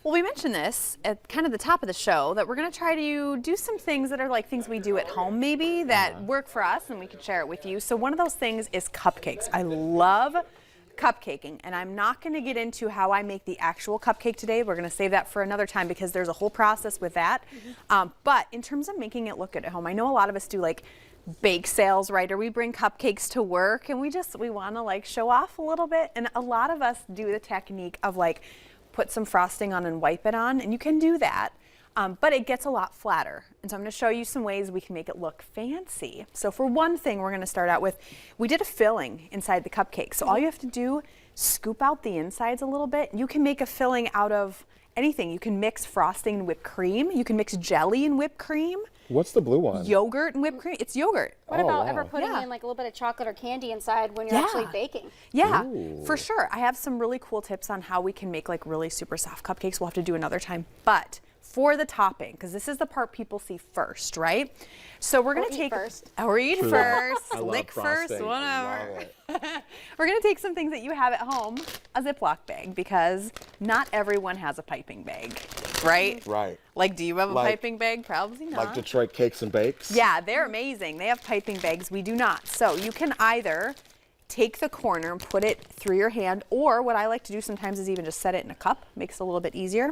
Well, we mentioned this at kind of the top of the show that we're going to try to do some things that are like things we do at home maybe that work for us and we can share it with you. So one of those things is cupcakes. I love cupcaking, and I'm not going to get into how I make the actual cupcake today. We're going to save that for another time because there's a whole process with that. But in terms of making it look good at home, I know a lot of us do like bake sales, right? Or we bring cupcakes to work and we want to like show off a little bit. And a lot of us do the technique of like put some frosting on and wipe it on, and you can do that. But it gets a lot flatter. And so I'm going to show you some ways we can make it look fancy. So for one thing, we're going to start out with, we did a filling inside the cupcake. So all you have to do, scoop out the insides a little bit. You can make a filling out of anything. You can mix frosting and whipped cream. You can mix jelly and whipped cream. What's the blue one? Yogurt and whipped cream. It's yogurt. What about ever putting in like a little bit of chocolate or candy inside when you're actually baking? Yeah, for sure. I have some really cool tips on how we can make like really super soft cupcakes. We'll have to do another time. But for the topping, because this is the part people see first, right? So we're going to take first. Or eat first, I love lick first, frosting. whatever. We're going to take some things that you have at home, a Ziploc bag, because not everyone has a piping bag, right? Right. Like, do you have a piping bag? Probably not. Like Detroit Cakes and Bakes? Yeah, they're amazing. They have piping bags. We do not. So you can either take the corner and put it through your hand, or what I like to do sometimes is even just set it in a cup. Makes it a little bit easier.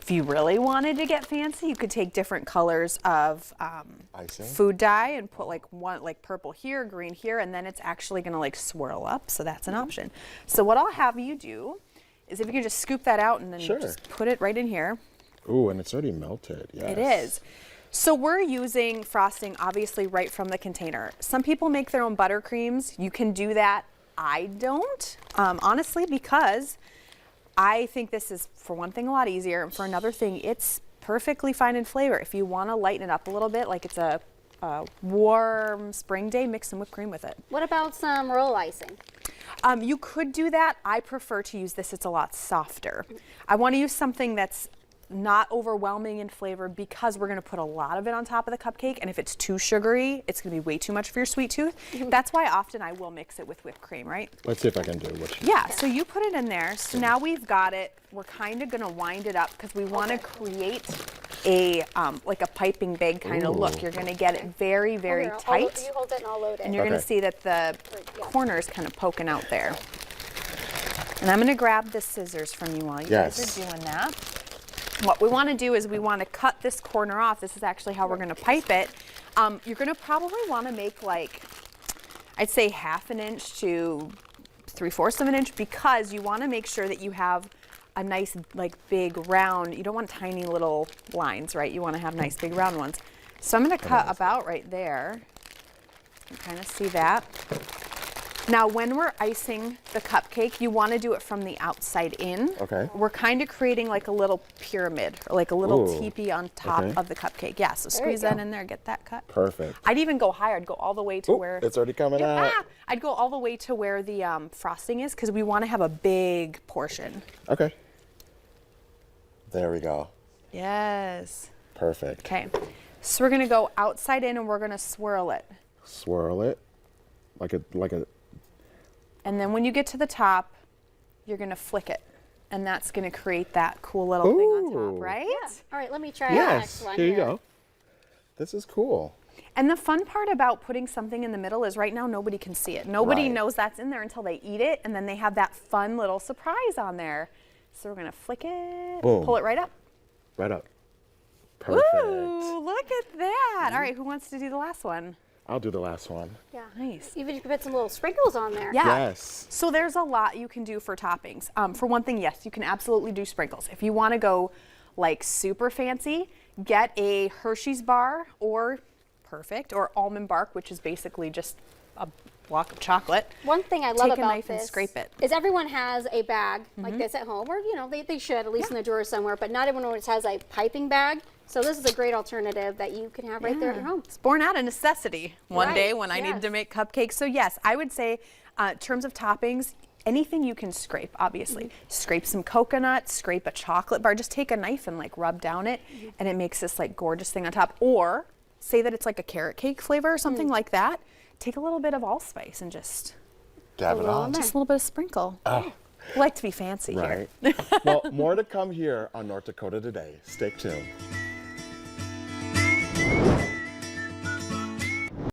If you really wanted to get fancy, you could take different colors of food dye and put like purple here, green here, and then it's actually going to like swirl up. So that's an option. So what I'll have you do is if you can just scoop that out and then just put it right in here. Ooh, and it's already melted. Yes. It is. So we're using frosting obviously right from the container. Some people make their own buttercreams. You can do that. I don't, honestly, because I think this is, for one thing, a lot easier, and for another thing, it's perfectly fine in flavor. If you want to lighten it up a little bit, like it's a warm spring day, mix some whipped cream with it. What about some roll icing? You could do that. I prefer to use this. It's a lot softer. I want to use something that's not overwhelming in flavor because we're going to put a lot of it on top of the cupcake, and if it's too sugary, it's going to be way too much for your sweet tooth. That's why often I will mix it with whipped cream, right? Let's see if I can do what you So you put it in there. So now we've got it. We're kind of going to wind it up because we want to create a like a piping bag kind of look. You're going to get it very, very tight. You hold it and I'll load it. And you're going to see that the corner is kind of poking out there. And I'm going to grab the scissors from you while you guys are doing that. What we want to do is we want to cut this corner off. This is actually how we're going to pipe it. You're going to probably want to make like, I'd say 1/2 inch to 3/4 of an inch, because you want to make sure that you have a nice like big round. You don't want tiny little lines, right? You want to have nice big round ones. So I'm going to cut about right there. You can kind of see that. Now, when we're icing the cupcake, you want to do it from the outside in. Okay. We're kind of creating like a little pyramid, or like a little teepee on top of the cupcake. Yeah, so squeeze that in there, get that cut. Perfect. I'd even go higher. I'd go all the way to where... It's already coming out. I'd go all the way to where the frosting is, because we want to have a big portion. Okay. There we go. Yes. Perfect. Okay. So we're going to go outside in and we're going to swirl it. Swirl it like a... And then when you get to the top, you're going to flick it. And that's going to create that cool little thing on top, right? Yeah. All right, let me try the next one. Here you go. This is cool. And the fun part about putting something in the middle is right now nobody can see it. Nobody knows that's in there until they eat it, and then they have that fun little surprise on there. So we're going to flick it, pull it right up. Right up. Perfect. Ooh, look at that. All right, who wants to do the last one? I'll do the last one. Yeah. Nice. Even you can put some little sprinkles on there. Yeah. Yes. So there's a lot you can do for toppings. For one thing, yes, you can absolutely do sprinkles. If you want to go like super fancy, get a Hershey's bar or almond bark, which is basically just a block of chocolate. One thing I love Take a about knife this and scrape it. is everyone has a bag like this at home, or they should, at least in the drawer somewhere, but not everyone always has a piping bag. So this is a great alternative that you can have right there at your home. It's born out of necessity one day when I needed to make cupcakes. So yes, I would say in terms of toppings, anything you can scrape, obviously. Scrape some coconut, scrape a chocolate bar, just take a knife and like rub down it, and it makes this like gorgeous thing on top. Or say that it's like a carrot cake flavor or something like that. Take a little bit of allspice and just dab it on. Just a little bit of sprinkle. Oh, We like to be fancy Right. here. Well, more to come here on North Dakota Today. Stay tuned.